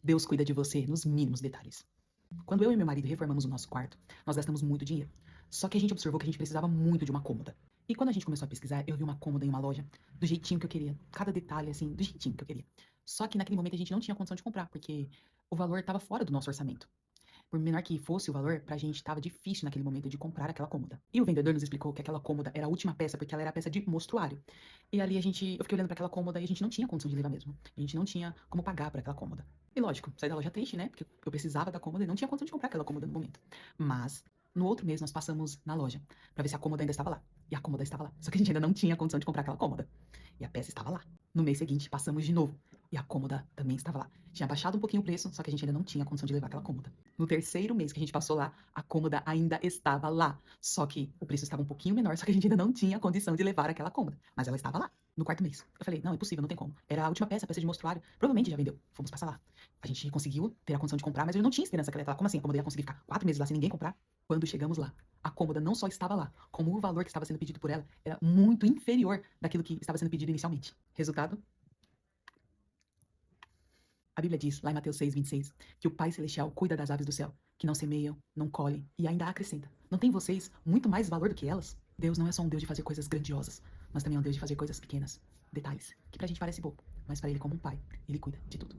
Deus cuida de você nos mínimos detalhes. Quando eu e meu marido reformamos o nosso quarto, nós gastamos muito dinheiro. Só que a gente observou que a gente precisava muito de uma cômoda. E quando a gente começou a pesquisar, eu vi uma cômoda em uma loja, do jeitinho que eu queria. Cada detalhe, assim, do jeitinho que eu queria. Só que naquele momento a gente não tinha condição de comprar, porque o valor estava fora do nosso orçamento. Por menor que fosse o valor, pra gente estava difícil naquele momento de comprar aquela cômoda. E o vendedor nos explicou que aquela cômoda era a última peça, porque ela era a peça de mostruário. E ali eu fiquei olhando para aquela cômoda e a gente não tinha condição de levar mesmo. A gente não tinha como pagar por aquela cômoda. E lógico, saí da loja triste, né? Porque eu precisava da cômoda e não tinha condição de comprar aquela cômoda no momento. Mas no outro mês nós passamos na loja para ver se a cômoda ainda estava lá. E a cômoda estava lá. Só que a gente ainda não tinha condição de comprar aquela cômoda. E a peça estava lá. No mês seguinte passamos de novo. E a cômoda também estava lá. Tinha baixado um pouquinho o preço, só que a gente ainda não tinha condição de levar aquela cômoda. No terceiro mês que a gente passou lá, a cômoda ainda estava lá. Só que o preço estava um pouquinho menor, só que a gente ainda não tinha condição de levar aquela cômoda. Mas ela estava lá. No quarto mês. Eu falei, não, é possível, não tem como. Era a última peça, a peça de mostruário. Provavelmente já vendeu. Fomos passar lá. A gente conseguiu ter a condição de comprar, mas eu não tinha esperança que ela ia estar lá. Como assim? A cômoda ia conseguir ficar 4 meses lá sem ninguém comprar? Quando chegamos lá, a cômoda não só estava lá, como o valor que estava sendo pedido por ela era muito inferior daquilo que estava sendo pedido inicialmente. Resultado? A Bíblia diz, lá em Mateus 6:26, que o Pai Celestial cuida das aves do céu, que não semeiam, não colhem e ainda acrescenta. Não tem vocês muito mais valor do que elas? Deus não é só um Deus de fazer coisas grandiosas, mas também é um Deus de fazer coisas pequenas, detalhes, que pra gente parece bobo, mas pra Ele como um pai, Ele cuida de tudo.